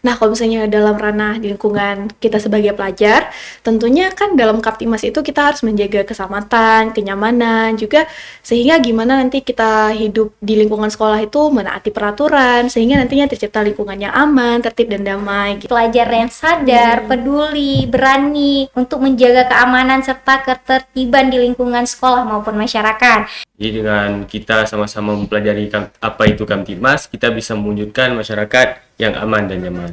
Nah, kalau misalnya dalam ranah di lingkungan kita sebagai pelajar, tentunya kan dalam Kaptimas itu kita harus menjaga keselamatan, kenyamanan, juga sehingga gimana nanti kita hidup di lingkungan sekolah itu menaati peraturan, sehingga nantinya tercipta lingkungan yang aman, tertib dan damai. Gitu. Pelajar yang sadar, peduli, berani untuk menjaga keamanan serta ketertiban di lingkungan sekolah maupun masyarakat. Jadi dengan kita sama-sama mempelajari apa itu Kamtibmas, kita bisa mewujudkan masyarakat yang aman dan nyaman.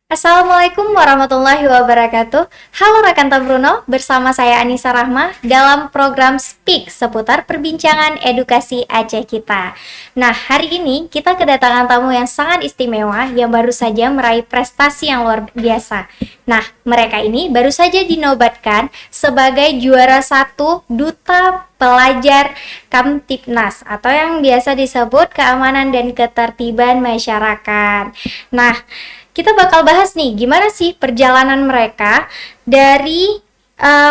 Assalamualaikum warahmatullahi wabarakatuh. Halo rekan Tabruno, bersama saya Anissa Rahma dalam program Speak seputar perbincangan edukasi Aceh kita. Nah, hari ini kita kedatangan tamu yang sangat istimewa yang baru saja meraih prestasi yang luar biasa. Nah, mereka ini baru saja dinobatkan sebagai juara 1 Duta Pelajar Kamtibnas atau yang biasa disebut keamanan dan ketertiban masyarakat. Nah, kita bakal bahas nih gimana sih perjalanan mereka dari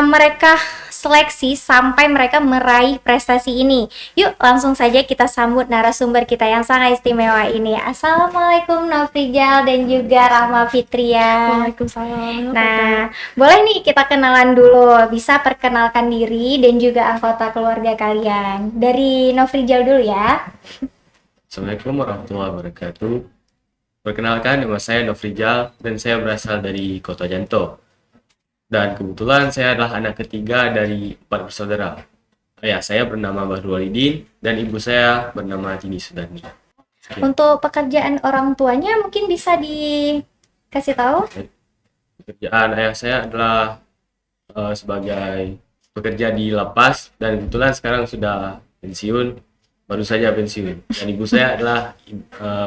mereka seleksi sampai mereka meraih prestasi ini. Yuk langsung saja kita sambut narasumber kita yang sangat istimewa ini. Assalamualaikum Nofrijal dan juga Rahma Fitria. Waalaikumsalam. Nah, boleh nih kita kenalan dulu. Bisa perkenalkan diri dan juga anggota keluarga kalian. Dari Nofrijal dulu ya. Assalamualaikum warahmatullahi wabarakatuh. Perkenalkan, nama saya Nofrijal dan saya berasal dari Kota Janto. Dan kebetulan saya adalah anak ketiga dari 4 bersaudara. Ayah saya bernama Bahru Walidin dan ibu saya bernama Tini Sudani. Untuk pekerjaan orang tuanya mungkin bisa dikasih tahu? Pekerjaan ayah saya adalah sebagai pekerja di lapas dan kebetulan sekarang sudah pensiun. Baru saja pensiun. Dan ibu saya adalah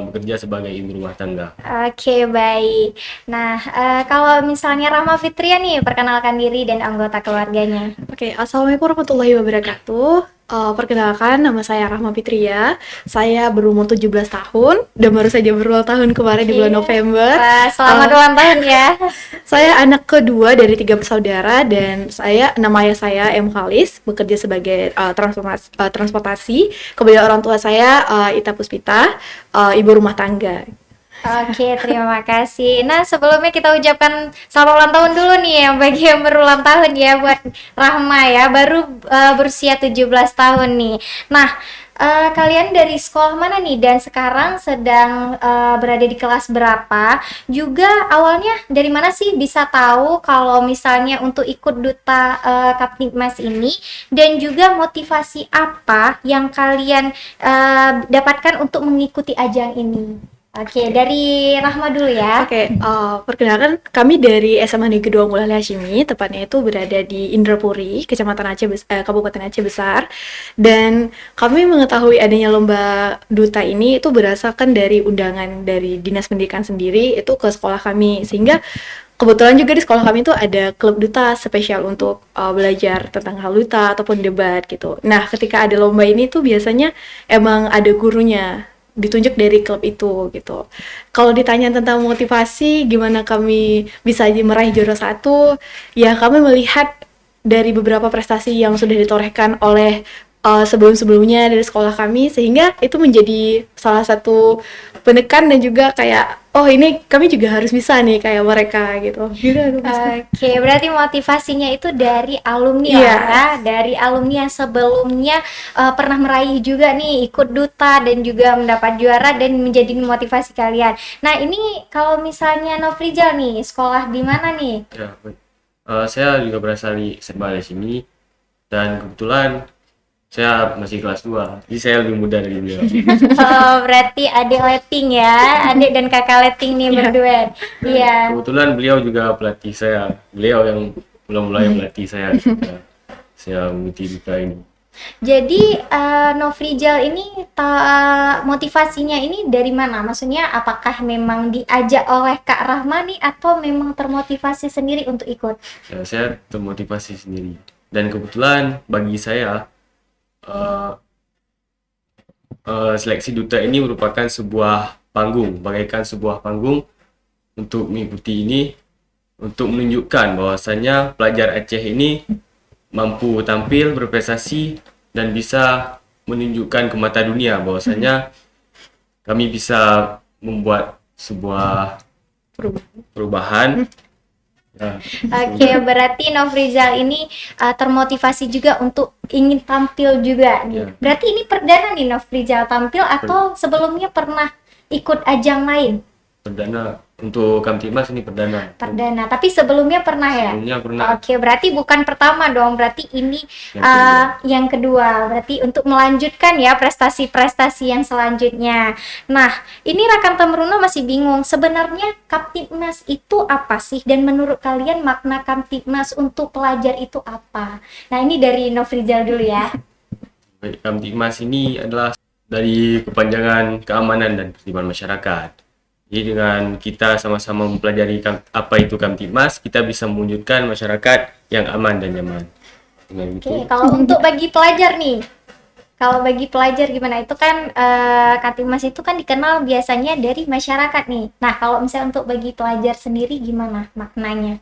bekerja sebagai ibu rumah tangga. Oke, baik. Nah, kalau misalnya Rahma Fitria nih, perkenalkan diri dan anggota keluarganya. Oke, Assalamualaikum warahmatullahi wabarakatuh. Perkenalkan, nama saya Rahma Fitria. Saya berumur 17 tahun dan baru saja berulang tahun kemarin di bulan November. Wah, selamat ulang tahun ya. Saya anak kedua dari 3 bersaudara dan nama ayah saya M. Khalis, bekerja sebagai transportasi. Kemudian orang tua saya Ita Puspita, ibu rumah tangga. Oke, terima kasih. Nah, sebelumnya kita ucapkan selamat ulang tahun dulu nih ya bagi yang berulang tahun ya buat Rahma ya, baru berusia 17 tahun nih. Nah, kalian dari sekolah mana nih dan sekarang sedang berada di kelas berapa? Juga awalnya dari mana sih bisa tahu kalau misalnya untuk ikut Duta Kaptibmas ini, dan juga motivasi apa yang kalian dapatkan untuk mengikuti ajang ini? Oke, dari Rahma dulu ya. Oke, perkenalkan kami dari SMA Negeri 2 Mulali Hashimi, tepatnya itu berada di Indrapuri, Kecamatan Kabupaten Aceh Besar. Dan kami mengetahui adanya lomba duta ini itu berdasarkan dari undangan dari Dinas Pendidikan sendiri itu ke sekolah kami, sehingga kebetulan juga di sekolah kami itu ada klub duta spesial untuk belajar tentang hal duta ataupun debat gitu. Nah, ketika ada lomba ini tuh biasanya emang ada gurunya ditunjuk dari klub itu gitu. Kalau ditanya tentang motivasi gimana kami bisa meraih juara 1, ya kami melihat dari beberapa prestasi yang sudah ditorehkan oleh sebelum-sebelumnya dari sekolah kami, sehingga itu menjadi salah satu penekan dan juga kayak ini kami juga harus bisa nih kayak mereka gitu. Oke, berarti motivasinya itu dari alumni ya, dari alumni yang sebelumnya pernah meraih juga nih ikut duta dan juga mendapat juara dan menjadi motivasi kalian. Nah, ini kalau misalnya Nofrijal nih, sekolah di mana nih? Ya, saya juga berasal di Serbale sini dan kebetulan saya masih kelas 2, jadi saya lebih muda dari beliau. Oh, berarti adik letting ya, adik dan kakak letting nih berdua. Iya. Kebetulan beliau juga pelatih saya, beliau yang mulai melatih saya ketika saya mengikuti duta ini. Jadi Nofrijal ini motivasinya ini dari mana? Maksudnya apakah memang diajak oleh Kak Rahma nih atau memang termotivasi sendiri untuk ikut? Ya, saya termotivasi sendiri. Dan kebetulan bagi saya eh, seleksi duta ini merupakan sebuah panggung, bagaikan sebuah panggung untuk mengikuti ini, untuk menunjukkan bahwasannya pelajar Aceh ini mampu tampil, berprestasi, dan bisa menunjukkan ke mata dunia bahwasanya kami bisa membuat sebuah perubahan. Ya, Oke, berarti Nofrizal ini termotivasi juga untuk ingin tampil juga nih. Ya. Berarti ini perdana nih Nofrizal tampil atau sebelumnya pernah ikut ajang lain? perdana untuk Kamtibmas ini perdana. Perdana, tapi sebelumnya pernah ya? Sebelumnya pernah. Oke, berarti bukan pertama dong, berarti ini Yang kedua. yang kedua. Berarti untuk melanjutkan ya prestasi-prestasi yang selanjutnya. Nah, ini Rakan Tamruno masih bingung, sebenarnya Kamtibmas itu apa sih? Dan menurut kalian makna Kamtibmas untuk pelajar itu apa? Nah, ini dari Nofrizal dulu ya. Baik, Kamtibmas ini adalah dari kepanjangan keamanan dan tertiban masyarakat. Jadi dengan kita sama-sama mempelajari apa itu Kamtibmas, kita bisa mewujudkan masyarakat yang aman dan nyaman. Dengan Oke, itu, kalau untuk bagi pelajar nih, kalau bagi pelajar gimana? Itu kan Kamtibmas itu kan dikenal biasanya dari masyarakat nih. Nah, kalau misalnya untuk bagi pelajar sendiri gimana maknanya?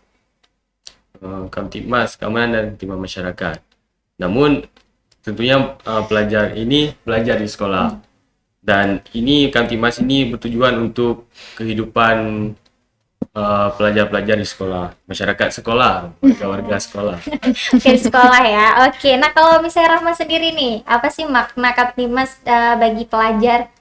Kamtibmas, keamanan dan tertiban masyarakat. Namun tentunya pelajar ini belajar di sekolah. Dan ini Kamtibmas ini bertujuan untuk kehidupan pelajar-pelajar di sekolah, masyarakat sekolah, warga-warga sekolah. Oke, sekolah ya. Oke, nah kalau misalnya Rahma sendiri nih, apa sih makna Kamtibmas bagi pelajar?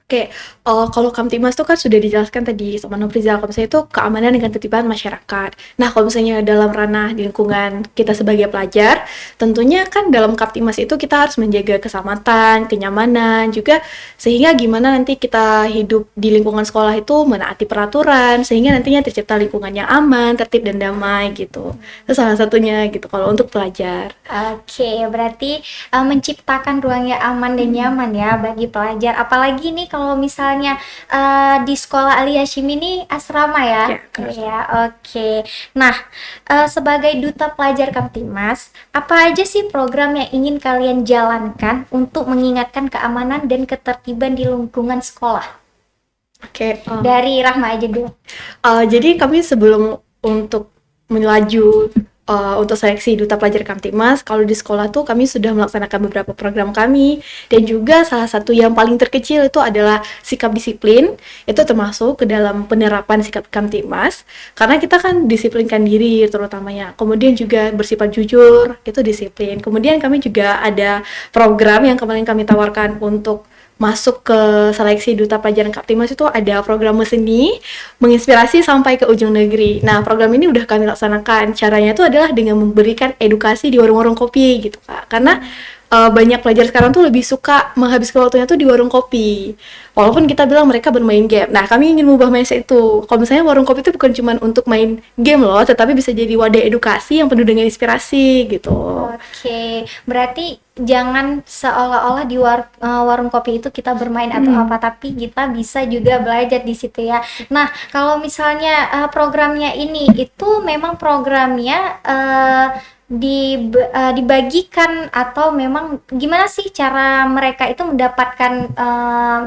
Oke, kalau Kamtibmas tuh kan sudah dijelaskan tadi sama Nofrizal, kalau misalnya itu keamanan dan ketertiban masyarakat. Nah, kalau misalnya dalam ranah di lingkungan kita sebagai pelajar, tentunya kan dalam Kamtibmas itu kita harus menjaga keselamatan, kenyamanan, juga sehingga gimana nanti kita hidup di lingkungan sekolah itu menaati peraturan, sehingga nantinya tercipta lingkungan yang aman, tertib dan damai gitu. Itu salah satunya gitu kalau untuk pelajar. Oke, berarti menciptakan ruang yang aman dan nyaman ya bagi pelajar. Apalagi nih kalau misalnya di sekolah Ali Hashim ini asrama ya. Ya, kan Ya, oke. Nah, sebagai duta pelajar Kamtibmas, apa aja sih program yang ingin kalian jalankan untuk mengingatkan keamanan dan ketertiban di lingkungan sekolah? Oke, Dari Rahma aja dulu. Jadi kami sebelum untuk melaju untuk seleksi duta pelajar Kamtibmas, kalau di sekolah tuh kami sudah melaksanakan beberapa program kami, dan juga salah satu yang paling terkecil itu adalah sikap disiplin, itu termasuk ke dalam penerapan sikap Kamtibmas, karena kita kan disiplinkan diri terutamanya, kemudian juga bersifat jujur, itu disiplin. Kemudian kami juga ada program yang kemarin kami tawarkan untuk masuk ke seleksi duta pelajaran Kamtibmas, itu ada program seni menginspirasi sampai ke ujung negeri. Nah, program ini udah kami laksanakan. Caranya itu adalah dengan memberikan edukasi di warung-warung kopi gitu, Kak. Karena banyak pelajar sekarang tuh lebih suka menghabiskan waktunya tuh di warung kopi. Walaupun kita bilang mereka bermain game. Nah, kami ingin mengubah mindset itu. Kalau misalnya warung kopi itu bukan cuma untuk main game loh, tetapi bisa jadi wadah edukasi yang penuh dengan inspirasi gitu. Oke, berarti jangan seolah-olah di warung kopi itu kita bermain atau apa, tapi kita bisa juga belajar di situ ya. Nah, kalau misalnya programnya ini itu memang programnya dibagikan atau memang gimana sih cara mereka itu mendapatkan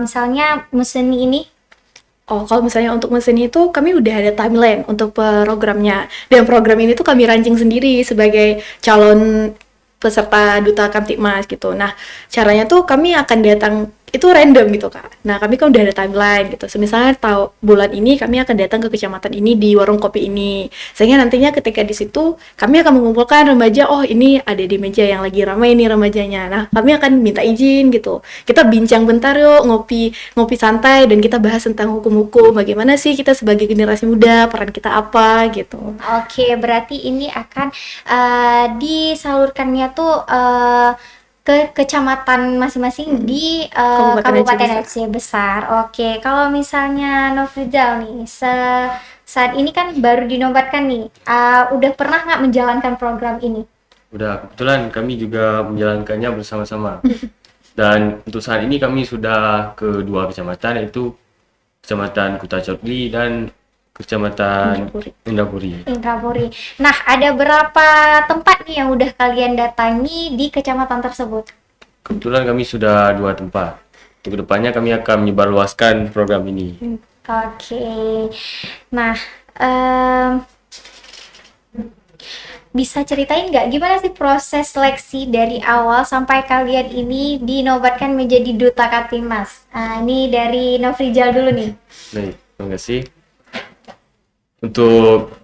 misalnya museni ini? Oh, kalau misalnya untuk mesin itu kami udah ada timeline untuk programnya. Dan program ini tuh kami rancang sendiri sebagai calon peserta duta Kamtibmas gitu. Nah, caranya tuh kami akan datang itu random gitu, Kak. Nah, kami kan udah ada timeline gitu. Misalnya tahu bulan ini kami akan datang ke kecamatan ini di warung kopi ini. Sehingga nantinya ketika di situ kami akan mengumpulkan remaja, oh ini ada di meja yang lagi ramai nih remajanya. Nah, kami akan minta izin gitu. Kita bincang bentar yuk, ngopi santai, dan kita bahas tentang hukum-hukum. Bagaimana sih kita sebagai generasi muda, peran kita apa gitu. Oke, berarti ini akan disalurkannya tuh ke kecamatan masing-masing di Kabupaten Aceh Besar. Oke, kalau misalnya Nofrizal nih, saat ini kan baru dinobatkan nih, udah pernah nggak menjalankan program ini? Udah, kebetulan kami juga menjalankannya bersama-sama. Dan untuk saat ini kami sudah ke dua kecamatan, yaitu Kecamatan Kutacotli dan Kecamatan Indrapuri. Indrapuri. Indrapuri. Nah, ada berapa tempat nih yang udah kalian datangi di kecamatan tersebut? Kebetulan kami sudah dua tempat. Untuk kedepannya kami akan menyebarluaskan program ini. Oke. Nah, em, bisa ceritain nggak gimana sih proses seleksi dari awal sampai kalian ini dinobatkan menjadi duta Katimas? Ini dari Nofrijal dulu nih. Baik, terima kasih. Untuk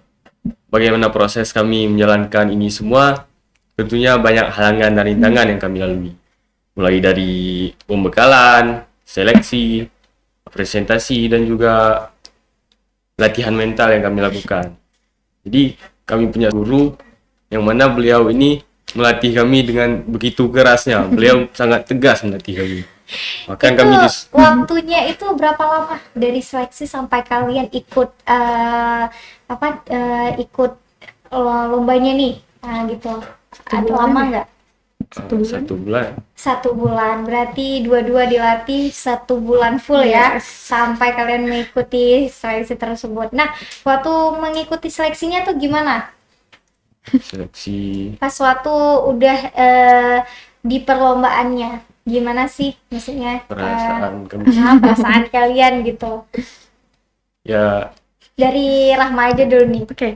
bagaimana proses kami menjalankan ini semua, tentunya banyak halangan dan rintangan yang kami lalui. Mulai dari pembekalan, seleksi, presentasi, dan juga latihan mental yang kami lakukan. Jadi kami punya guru yang mana beliau ini melatih kami dengan begitu kerasnya. Beliau sangat tegas melatih kami. Bahkan Itu kami waktunya itu berapa lama dari seleksi sampai kalian ikut ikut lombanya nih? Nah, gitu. Ada bulan lama ya? nggak? satu bulan. 1 bulan, berarti dua-dua dilatih 1 bulan full ya, Yes. sampai kalian mengikuti seleksi tersebut. Nah, waktu mengikuti seleksinya tuh gimana? Seleksi Pas waktu udah di perlombaannya, gimana sih? Maksudnya perasaan kami. perasaan kalian gitu. Ya, Dari Rahma aja dulu nih. Oke,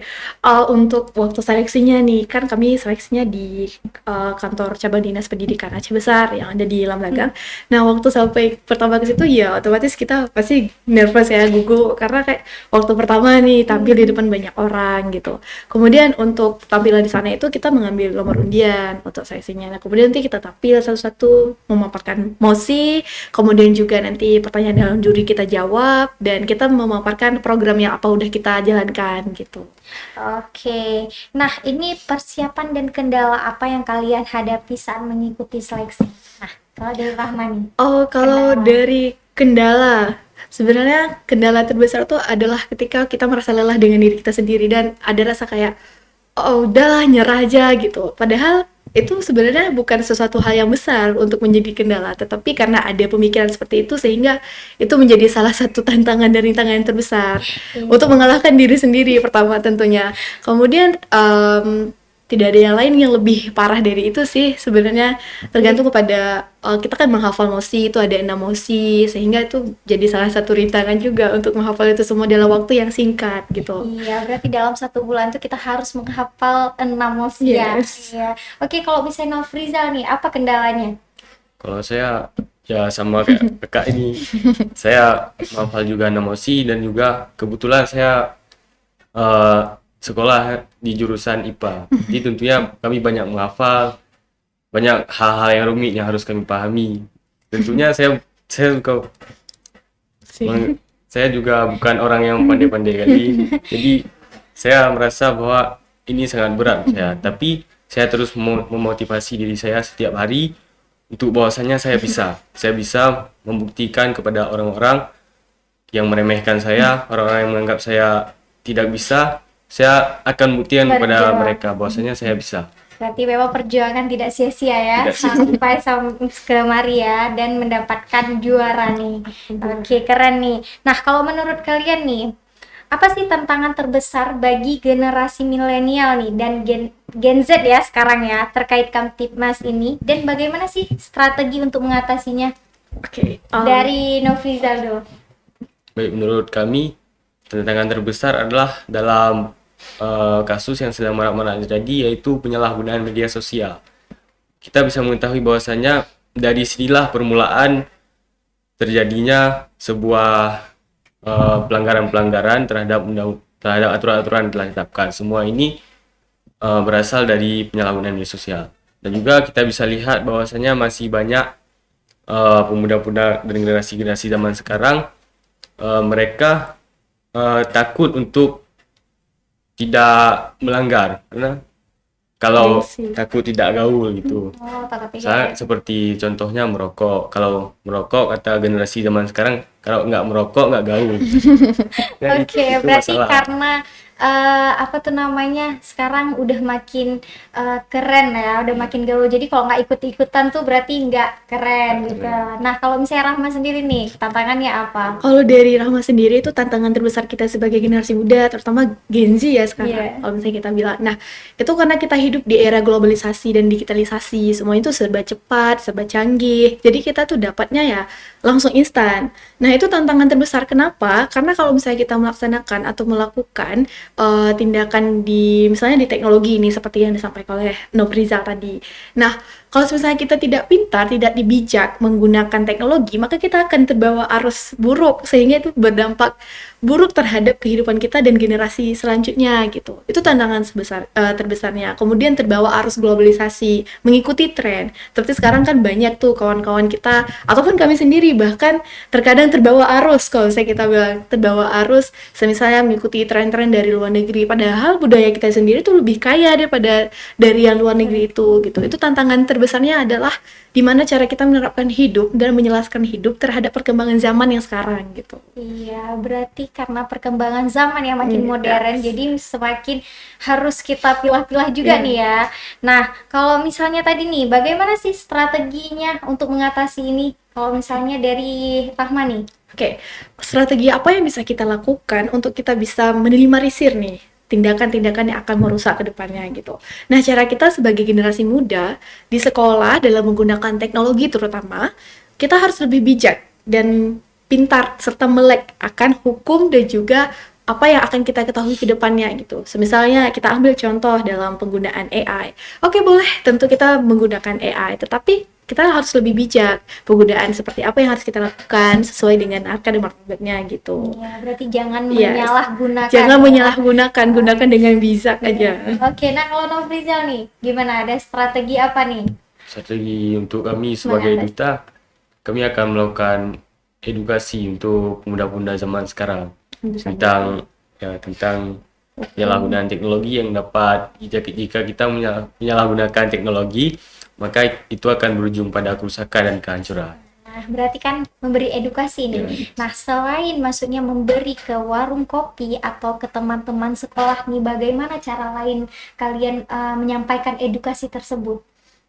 untuk waktu seleksinya nih, kan kami seleksinya di kantor cabang dinas pendidikan Aceh Besar yang ada di Lamlagang. Nah, waktu sampai pertama ke situ ya otomatis kita pasti nervous ya, gugup karena kayak waktu pertama nih tampil di depan banyak orang gitu. Kemudian untuk tampilan di sana itu kita mengambil nomor undian untuk seleksinya. Nah, kemudian nanti kita tampil satu-satu memaparkan mosi, kemudian juga nanti pertanyaan dalam juri kita jawab dan kita memaparkan program yang apa udah kita jalankan gitu. Oke. Nah, ini persiapan dan kendala apa yang kalian hadapi saat mengikuti seleksi? Nah, kalau dari Rahma nih. Oh, kalau Kendala. dari kendala, sebenarnya kendala terbesar tuh adalah ketika kita merasa lelah dengan diri kita sendiri dan ada rasa kayak, oh udahlah nyerah aja gitu. Padahal itu sebenarnya bukan sesuatu hal yang besar untuk menjadi kendala, tetapi karena ada pemikiran seperti itu sehingga itu menjadi salah satu tantangan dan rintangan yang terbesar untuk mengalahkan diri sendiri pertama tentunya. Kemudian tidak ada yang lain yang lebih parah dari itu sih sebenarnya, tergantung kepada kita kan menghafal mosi itu ada 6 mosi sehingga itu jadi salah satu rintangan juga untuk menghafal itu semua dalam waktu yang singkat gitu. Iya, berarti dalam 1 bulan tuh kita harus menghafal 6 mosi ya. Yes. Iya. Oke, kalau misalnya Nofrizal nih, apa kendalanya? kalau saya ya sama kayak kakak ini, saya menghafal juga namosi dan juga kebetulan saya eh, sekolah di jurusan IPA. Jadi tentunya kami banyak menghafal, banyak hal-hal yang rumit yang harus kami pahami. Tentunya saya juga saya juga bukan orang yang pandai-pandai kali. Jadi saya merasa bahwa ini sangat berat saya. Tapi saya terus memotivasi diri saya setiap hari untuk bahwasanya saya bisa. Saya bisa membuktikan kepada orang-orang yang meremehkan saya, orang-orang yang menganggap saya tidak bisa. Saya akan buktikan kepada Berjuang. mereka bahwasanya saya bisa. Berarti memang perjuangan tidak sia-sia ya, Tidak sia-sia. sampai kemari ya dan mendapatkan juara nih. Oke, keren nih. Nah, kalau menurut kalian nih, apa sih tantangan terbesar bagi generasi milenial nih dan Gen Z ya sekarang ya terkait Kamtibmas ini, dan bagaimana sih strategi untuk mengatasinya? Oke, Dari Nofrizal dulu. Baik, menurut kami tantangan terbesar adalah dalam kasus yang sedang marak-marak terjadi, yaitu penyalahgunaan media sosial. Kita bisa mengetahui bahwasanya dari sinilah permulaan terjadinya sebuah pelanggaran-pelanggaran terhadap aturan-aturan yang telah ditetapkan. Semua ini berasal dari penyalahgunaan media sosial. Dan juga kita bisa lihat bahwasanya masih banyak pemuda-pemuda dan generasi-generasi zaman sekarang mereka takut untuk tidak melanggar karena kalau Iya sih. takut tidak gaul gitu. Oh, takut Saya tidak. seperti contohnya merokok. Kalau merokok kata generasi zaman sekarang Kalau nggak merokok nggak gaul. Nah, Oke, itu berarti masalah. karena apa tuh namanya, sekarang udah makin keren ya, udah makin gaul. Jadi kalau nggak ikut-ikutan tuh berarti nggak keren Nggak gitu. keren. Nah, kalau misalnya Rahma sendiri nih, tantangannya apa? Kalau dari Rahma sendiri itu tantangan terbesar kita sebagai generasi muda, terutama Gen Z ya sekarang, Iya. kalau misalnya kita bilang. Nah, itu karena kita hidup di era globalisasi dan digitalisasi, semuanya itu serba cepat, serba canggih. Jadi kita tuh dapatnya ya langsung instan. Nah, itu tantangan terbesar. Kenapa? Karena kalau misalnya kita melaksanakan atau melakukan tindakan di misalnya di teknologi ini seperti yang disampaikan oleh Nofrizal tadi. Nah, kalau misalnya kita tidak pintar, tidak bijak menggunakan teknologi, maka kita akan terbawa arus buruk sehingga itu berdampak buruk terhadap kehidupan kita dan generasi selanjutnya gitu. Itu tantangan terbesarnya. Kemudian terbawa arus globalisasi, mengikuti tren. Seperti sekarang kan banyak tuh kawan-kawan kita ataupun kami sendiri bahkan terkadang terbawa arus, kalau misalnya kita bilang terbawa arus, misalnya mengikuti tren-tren dari luar negeri. Padahal budaya kita sendiri tuh lebih kaya daripada dari yang luar negeri itu gitu. Itu tantangan terbesarnya adalah gimana cara kita menerapkan hidup dan menjelaskan hidup terhadap perkembangan zaman yang sekarang gitu. Iya, berarti karena perkembangan zaman yang makin Iya. modern, jadi semakin harus kita pilah-pilah juga Iya. nih ya. Nah, kalau misalnya tadi nih, bagaimana sih strateginya untuk mengatasi ini? Kalau misalnya dari Rahma nih. Oke, strategi apa yang bisa kita lakukan untuk kita bisa minimalisir nih tindakan-tindakan yang akan merusak ke depannya gitu. Nah, cara kita sebagai generasi muda di sekolah dalam menggunakan teknologi terutama, kita harus lebih bijak dan pintar serta melek akan hukum dan juga apa yang akan kita ketahui ke depannya gitu. Misalnya kita ambil contoh dalam penggunaan AI. Oke, boleh tentu kita menggunakan AI, tetapi kita harus lebih bijak penggunaan seperti apa yang harus kita lakukan sesuai dengan harga dan marketnya gitu. Ya, berarti jangan Yes. menyalahgunakan. Jangan ya. menyalahgunakan, gunakan dengan bijak aja. Oke, nah kalau Nofrizal nih, gimana? Ada strategi apa nih? Strategi untuk kami sebagai duta, kami akan melakukan edukasi untuk pemuda-pemuda zaman sekarang tentang penyalahgunaan teknologi yang dapat jika kita menyalahgunakan teknologi, maka itu akan berujung pada kerusakan dan kehancuran. Nah, berarti kan memberi edukasi nih. Nah, selain maksudnya memberi ke warung kopi atau ke teman-teman sekolah nih, bagaimana cara lain kalian menyampaikan edukasi tersebut?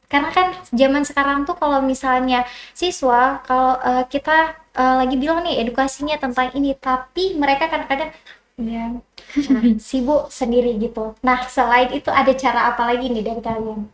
Karena kan zaman sekarang tuh kalau misalnya siswa, kalau kita lagi bilang nih edukasinya tentang ini, tapi mereka kadang-kadang ya sibuk sendiri gitu. Nah, selain itu ada cara apa lagi nih dari kalian?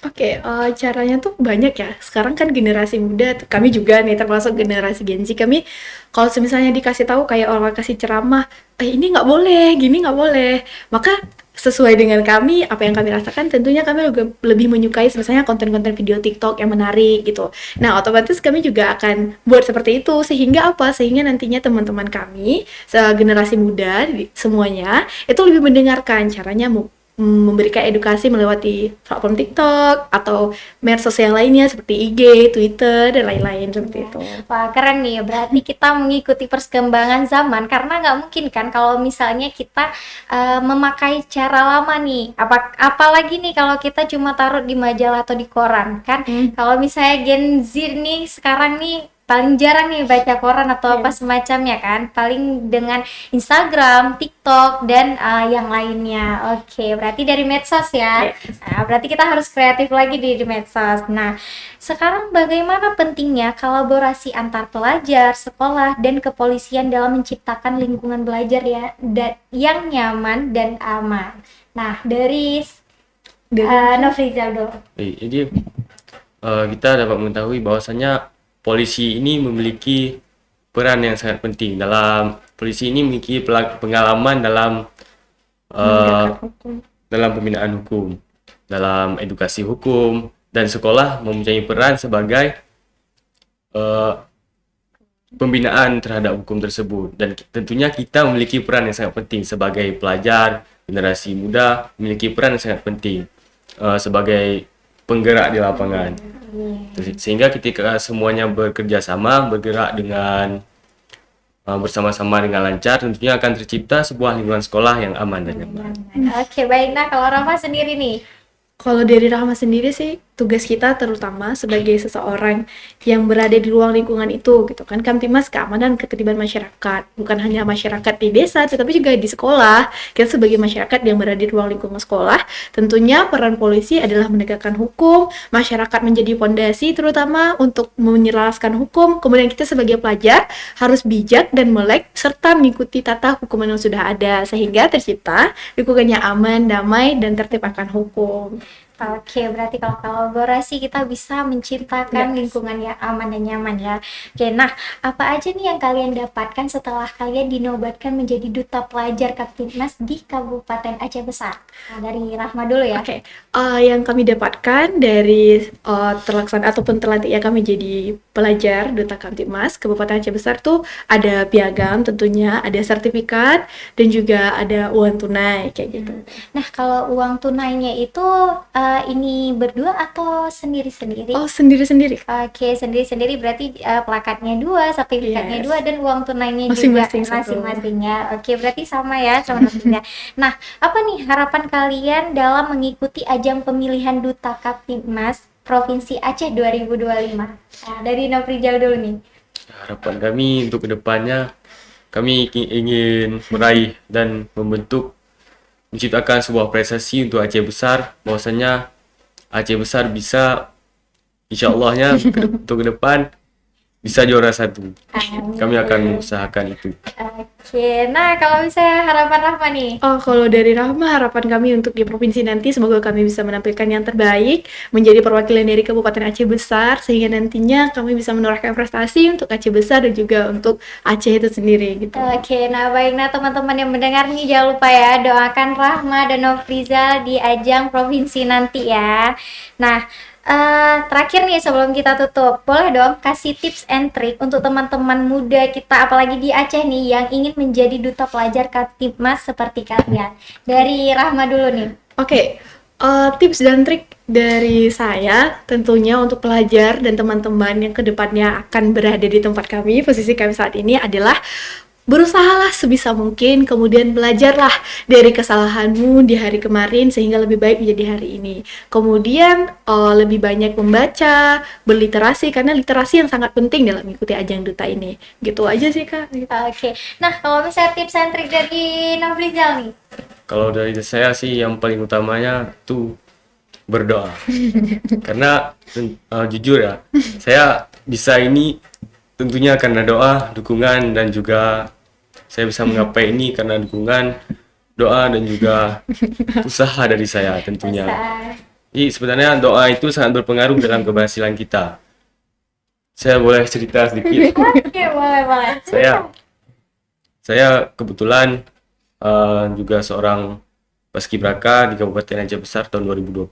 Oke, caranya tuh banyak ya. Sekarang kan generasi muda, kami juga nih termasuk generasi Gen Z. Kami kalau misalnya dikasih tahu kayak orang kasih ceramah, ini nggak boleh, gini nggak boleh. Maka sesuai dengan kami, apa yang kami rasakan, tentunya kami juga lebih menyukai misalnya konten-konten video TikTok yang menarik gitu. Nah, otomatis kami juga akan buat seperti itu sehingga apa? Sehingga nantinya teman-teman kami, generasi muda semuanya itu lebih mendengarkan caranya memberikan edukasi melewati platform TikTok atau medsos yang lainnya seperti IG, Twitter, dan lain-lain seperti itu. Wah, keren nih. Berarti kita mengikuti perkembangan zaman karena nggak mungkin kan kalau misalnya kita memakai cara lama nih. Apalagi nih kalau kita cuma taruh di majalah atau di koran kan. Kalau misalnya Gen Z nih sekarang nih paling jarang nih baca koran atau apa semacamnya kan, paling dengan Instagram, TikTok dan yang lainnya. Oke, berarti dari medsos ya. Nah, berarti kita harus kreatif lagi di medsos. Nah, sekarang bagaimana pentingnya kolaborasi antar pelajar, sekolah dan kepolisian dalam menciptakan lingkungan belajar ya yang nyaman dan aman. Nah, dari Nofrizal dulu. Jadi kita dapat mengetahui bahwasanya polisi ini memiliki peran yang sangat penting memiliki pengalaman dalam pembinaan hukum, dalam edukasi hukum, dan sekolah mempunyai peran sebagai pembinaan terhadap hukum tersebut. Dan tentunya kita memiliki peran yang sangat penting sebagai pelajar, generasi muda memiliki peran yang sangat penting sebagai penggerak di lapangan. Sehingga ketika semuanya bekerja sama, bergerak dengan bersama-sama dengan lancar, tentunya akan tercipta sebuah lingkungan sekolah yang aman dan nyaman. Oke, baik. Nah, kalau Rahma sendiri nih. Kalau dari Rahma sendiri sih, tugas kita terutama sebagai seseorang yang berada di ruang lingkungan itu gitu kan. Kamtimas keamanan ketertiban masyarakat, bukan hanya masyarakat di desa tetapi juga di sekolah. Kita sebagai masyarakat yang berada di ruang lingkungan sekolah, tentunya peran polisi adalah menegakkan hukum, masyarakat menjadi fondasi terutama untuk menyelaraskan hukum. Kemudian kita sebagai pelajar harus bijak dan melek serta mengikuti tata hukuman yang sudah ada sehingga tercipta lingkungan yang aman, damai dan tertib akan hukum. Oke, berarti kalau kolaborasi kita bisa menciptakan Yes. lingkungan yang aman dan nyaman ya. Oke, nah apa aja nih yang kalian dapatkan setelah kalian dinobatkan menjadi duta pelajar Kaptimnas di Kabupaten Aceh Besar? Nah, dari Rahma dulu ya. Oke, yang kami dapatkan dari terlaksana ataupun terlantiknya kami jadi pelajar Duta Kamtibmas Kabupaten Aceh Besar tuh ada piagam tentunya, ada sertifikat dan juga ada uang tunai kayak gitu. Nah, kalau uang tunainya itu ini berdua atau sendiri-sendiri? Oh, sendiri-sendiri. Oke, sendiri-sendiri berarti plakatnya 2, sertifikatnya Yes. 2 dan uang tunainya Masing-masing juga satu. masing-masingnya. Oke, berarti sama ya sama nantinya. Nah, apa nih harapan kalian dalam mengikuti ajang pemilihan Duta Kaptimnas Provinsi Aceh 2025? Nah, dari Nofrijal dulu nih. Harapan kami untuk kedepannya, kami ingin meraih dan menciptakan sebuah prestasi untuk Aceh Besar, bahwasanya Aceh Besar bisa, insya Allahnya untuk ke depan bisa juara 1. Kami akan mengusahakan itu. Oke, nah kalau misalnya harapan Rahma nih. Oh, kalau dari Rahma, harapan kami untuk di provinsi nanti semoga kami bisa menampilkan yang terbaik, menjadi perwakilan dari Kabupaten Aceh Besar, sehingga nantinya kami bisa menorehkan prestasi untuk Aceh Besar dan juga untuk Aceh itu sendiri gitu. Oke, nah baik, nah teman-teman yang mendengar nih jangan lupa ya doakan Rahma dan Nofrizal di ajang provinsi nanti ya. Nah, terakhir nih sebelum kita tutup, boleh dong kasih tips and trick untuk teman-teman muda kita apalagi di Aceh nih yang ingin menjadi duta pelajar Kaptimnas seperti kalian. Dari Rahma dulu nih. Oke, tips dan trik dari saya tentunya untuk pelajar dan teman-teman yang kedepannya akan berada di tempat kami, posisi kami saat ini adalah berusahalah sebisa mungkin, kemudian belajarlah dari kesalahanmu di hari kemarin sehingga lebih baik menjadi hari ini. Kemudian lebih banyak membaca, berliterasi karena literasi yang sangat penting dalam mengikuti ajang duta ini. Gitu aja sih Kak. Oke, nah kalau misalnya tips and trick dari Nofrizal nih. Kalau dari saya sih yang paling utamanya tuh berdoa. Karena jujur ya, saya bisa ini tentunya karena doa, dukungan, dan juga saya bisa menggapai ini karena dukungan, doa, dan juga usaha dari saya tentunya. Jadi sebenarnya doa itu sangat berpengaruh dalam keberhasilan kita. Saya boleh cerita sedikit. Oke, boleh. Saya kebetulan juga seorang paskibraka di Kabupaten Aceh Besar tahun 2025.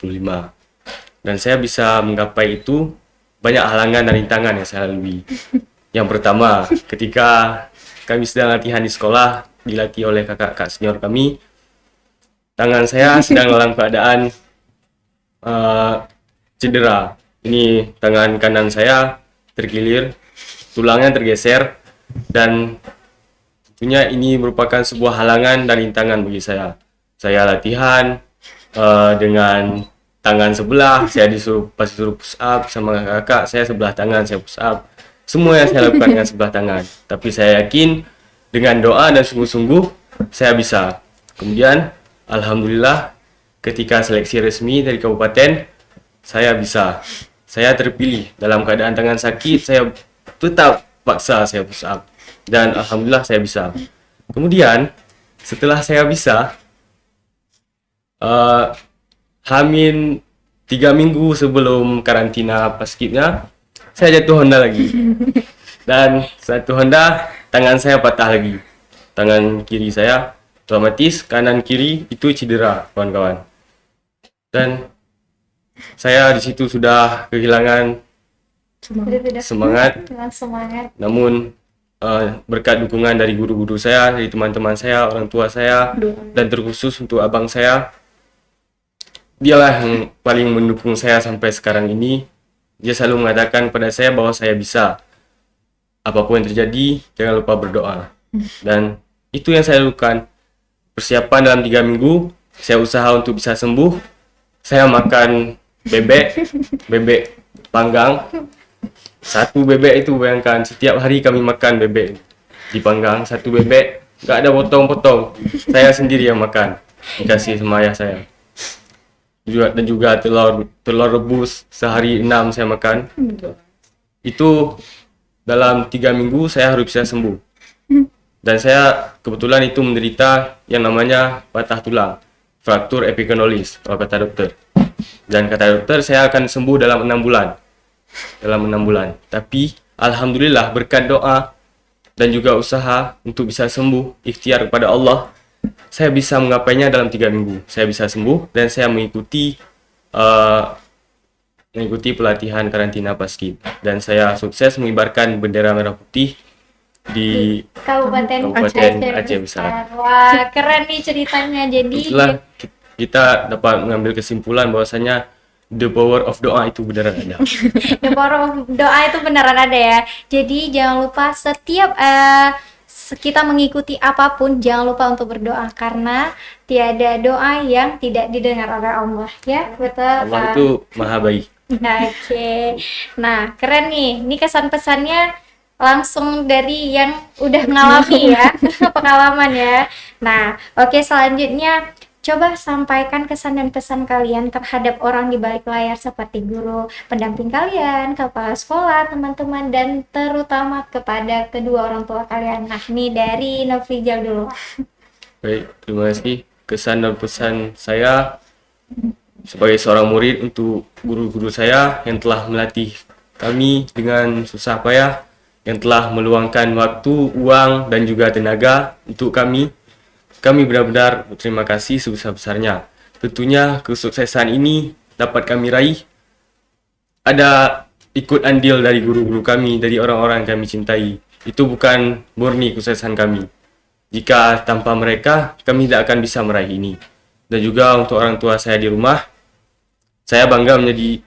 Dan saya bisa menggapai itu banyak halangan dan rintangan yang saya lalui. Yang pertama, ketika kami sedang latihan di sekolah, dilatih oleh kakak-kakak senior kami, tangan saya sedang dalam keadaan cedera. Ini tangan kanan saya terkilir, tulangnya tergeser, dan tentunya ini merupakan sebuah halangan dan rintangan bagi saya. Saya latihan dengan tangan sebelah, saya disuruh push up sama kakak, saya sebelah tangan saya push up. Semua yang saya lakukan dengan sebelah tangan. Tapi saya yakin dengan doa dan sungguh-sungguh saya bisa. Kemudian alhamdulillah ketika seleksi resmi dari kabupaten saya bisa. Saya terpilih dalam keadaan tangan sakit, saya tetap paksa saya push up. Dan alhamdulillah saya bisa. Kemudian setelah saya bisa, Hamin 3 minggu sebelum karantina paskibnya, saya jatuh Honda lagi. Dan satu Honda, tangan saya patah lagi. Tangan kiri saya, otomatis kanan kiri itu cedera, kawan-kawan. Dan saya di situ sudah kehilangan semangat. Namun berkat dukungan dari guru-guru saya, dari teman-teman saya, orang tua saya, dan terkhusus untuk abang saya, dialah yang paling mendukung saya sampai sekarang ini. Dia selalu mengatakan kepada saya bahwa saya bisa. Apapun yang terjadi, jangan lupa berdoa. Dan itu yang saya lakukan. Persiapan dalam 3 minggu, saya usaha untuk bisa sembuh. Saya makan bebek panggang. Satu bebek itu bayangkan setiap hari kami makan bebek dipanggang satu bebek, nggak ada potong-potong. Saya sendiri yang makan, dikasih sama ayah saya. Dan juga telur rebus sehari 6 saya makan. Itu dalam 3 minggu saya harus bisa sembuh. Dan saya kebetulan itu menderita yang namanya patah tulang, fraktur epicondylis kalau kata dokter. Dan kata dokter saya akan sembuh dalam 6 bulan. Tapi alhamdulillah berkat doa dan juga usaha untuk bisa sembuh, ikhtiar kepada Allah, saya bisa menggapainya dalam 3 minggu. Saya bisa sembuh dan saya mengikuti pelatihan karantina paskib, dan saya sukses mengibarkan bendera merah putih di Kabupaten Aceh Besar. Wah, keren nih ceritanya. Jadi Itulah kita dapat mengambil kesimpulan bahwasanya the power of doa itu beneran ada. the power of doa itu beneran ada ya. Jadi jangan lupa setiap kita mengikuti apapun, jangan lupa untuk berdoa karena tiada doa yang tidak didengar oleh Allah ya. Betul. Allah itu maha baik. Oke. Nah, keren nih. Ini kesan pesannya langsung dari yang udah mengalami ya, pengalaman ya. Nah, oke, selanjutnya coba sampaikan kesan dan pesan kalian terhadap orang di balik layar seperti guru, pendamping kalian, kepala sekolah, teman-teman, dan terutama kepada kedua orang tua kalian. Nah, ini dari Nofrijal dulu. Baik, terima kasih. Kesan dan pesan saya sebagai seorang murid untuk guru-guru saya yang telah melatih kami dengan susah payah, yang telah meluangkan waktu, uang, dan juga tenaga untuk kami. Kami benar-benar berterima kasih sebesar-besarnya. Tentunya kesuksesan ini dapat kami raih ada ikut andil dari guru-guru kami, dari orang-orang yang kami cintai. Itu bukan murni kesuksesan kami. Jika tanpa mereka, kami tidak akan bisa meraih ini. Dan juga untuk orang tua saya di rumah, saya bangga menjadi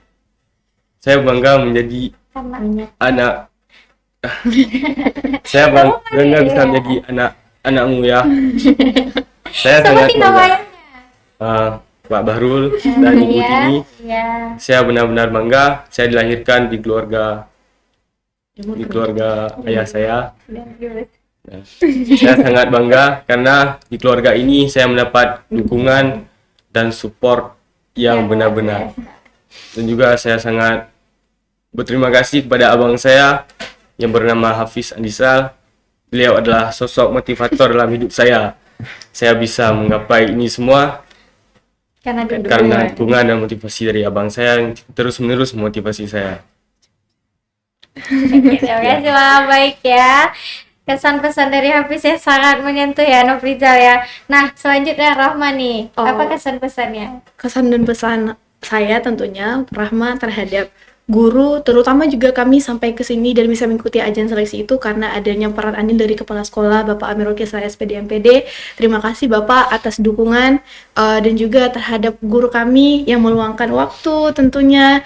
anak. Saya bangga bisa menjadi anakmu ya. Saya sangat bangga. Pak Bahrul dan Ibu Tini. Saya benar-benar bangga. Saya dilahirkan di keluarga ayah saya. Nah, saya sangat bangga karena di keluarga ini saya mendapat dukungan dan support yang benar-benar. Dan juga saya sangat berterima kasih kepada abang saya yang bernama Hafiz Andisal. Beliau adalah sosok motivator dalam hidup saya. Saya bisa menggapai ini semua karena dukungan dan motivasi dari abang saya yang terus-menerus memotivasi saya. Terima kasih, baik ya. Kesan pesan dari Hafiz ya sangat menyentuh ya, Nofrijal ya. Nah, selanjutnya Rahma nih. Apa kesan pesannya? Kesan dan pesan saya tentunya Rahma terhadap guru, terutama juga kami sampai ke sini dan bisa mengikuti ajang seleksi itu karena adanya peran andil dari Kepala Sekolah Bapak Amirul Kisah SPD MPD. Terima kasih Bapak atas dukungan dan juga terhadap guru kami yang meluangkan waktu tentunya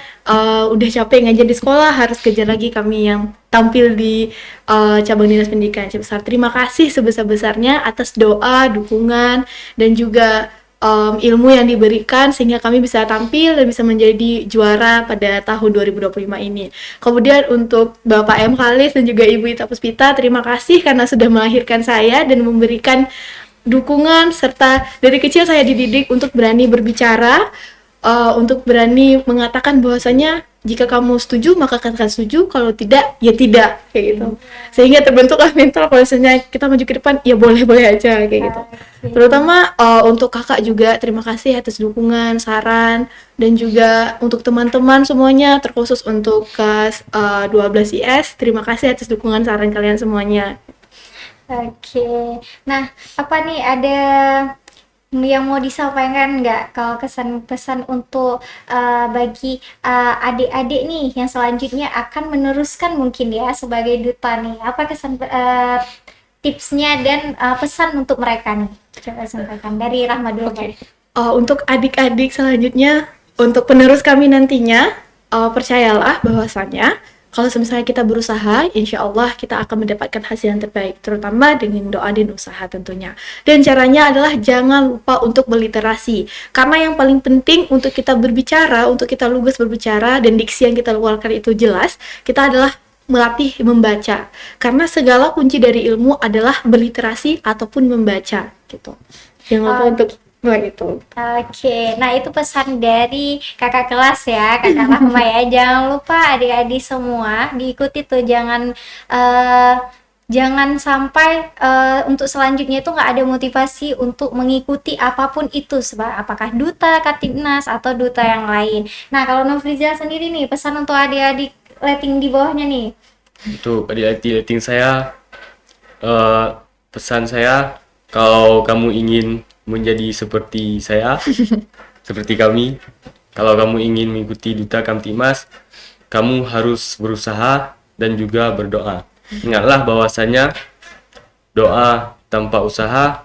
udah capek ngajar di sekolah, harus kejar lagi kami yang tampil di cabang dinas pendidikan Aceh Besar. Terima kasih sebesar-besarnya atas doa, dukungan, dan juga ilmu yang diberikan sehingga kami bisa tampil dan bisa menjadi juara pada tahun 2025 ini. Kemudian untuk Bapak M. Khalis dan juga Ibu Ita Puspita, terima kasih karena sudah melahirkan saya dan memberikan dukungan serta dari kecil saya dididik untuk berani berbicara, untuk berani mengatakan bahwasanya jika kamu setuju maka katakan setuju, kalau tidak ya tidak, kayak gitu. Sehingga terbentuklah mental kalau misalnya kita maju ke depan ya boleh-boleh aja kayak gitu. Terutama untuk kakak juga terima kasih atas dukungan, saran, dan juga untuk teman-teman semuanya, terkhusus untuk kelas 12 IS, terima kasih atas dukungan saran kalian semuanya. Oke. Nah, apa nih, ada yang mau disampaikan nggak kalau kesan pesan untuk bagi adik-adik nih yang selanjutnya akan meneruskan mungkin ya sebagai duta nih, apa kesan tipsnya dan pesan untuk mereka nih, coba sampaikan dari Rahma dulu. Untuk adik-adik selanjutnya, untuk penerus kami nantinya, percayalah bahwasannya kalau misalnya kita berusaha, insya Allah kita akan mendapatkan hasil yang terbaik, terutama dengan doa dan usaha tentunya. Dan caranya adalah jangan lupa untuk berliterasi, karena yang paling penting untuk kita berbicara, untuk kita lugas berbicara, dan diksi yang kita keluarkan itu jelas, kita adalah melatih membaca. Karena segala kunci dari ilmu adalah berliterasi ataupun membaca, gitu. Jangan lupa untuk itu. Oke, nah itu pesan dari kakak kelas ya, kakak Rahma ya. Jangan lupa adik-adik semua diikuti tuh, jangan sampai untuk selanjutnya itu nggak ada motivasi untuk mengikuti apapun itu, apakah duta, Katibnas, atau duta yang lain. Nah, kalau Nofrizal sendiri nih, pesan untuk adik-adik rating di bawahnya nih. Untuk adik-adik rating saya, pesan saya, kalau kamu ingin menjadi seperti saya, seperti kami, kalau kamu ingin mengikuti duta Kamtibmas, kamu harus berusaha dan juga berdoa. Ingatlah bahwasanya doa tanpa usaha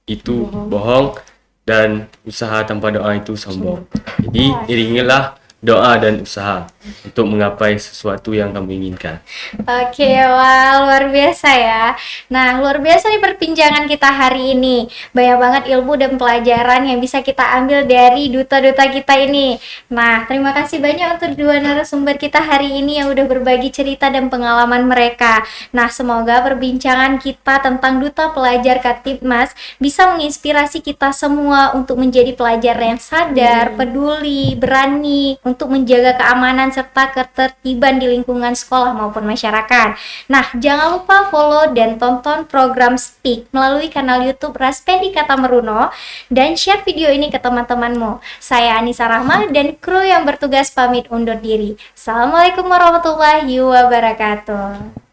itu bohong, dan usaha tanpa doa itu sombong. Jadi iringilah doa dan usaha untuk menggapai sesuatu yang kamu inginkan. Oke, wah luar biasa ya. Nah, luar biasa nih perbincangan kita hari ini. Banyak banget ilmu dan pelajaran yang bisa kita ambil dari duta-duta kita ini. Nah, terima kasih banyak untuk dua narasumber kita hari ini yang udah berbagi cerita dan pengalaman mereka. Nah, semoga perbincangan kita tentang duta pelajar Katibnas bisa menginspirasi kita semua untuk menjadi pelajar yang sadar, peduli, berani untuk menjaga keamanan serta ketertiban di lingkungan sekolah maupun masyarakat. Nah, jangan lupa follow dan tonton program Speak melalui kanal YouTube Raspendi Kata Meruno dan share video ini ke teman-temanmu. Saya Anissa Rahma dan kru yang bertugas pamit undur diri. Assalamualaikum warahmatullahi wabarakatuh.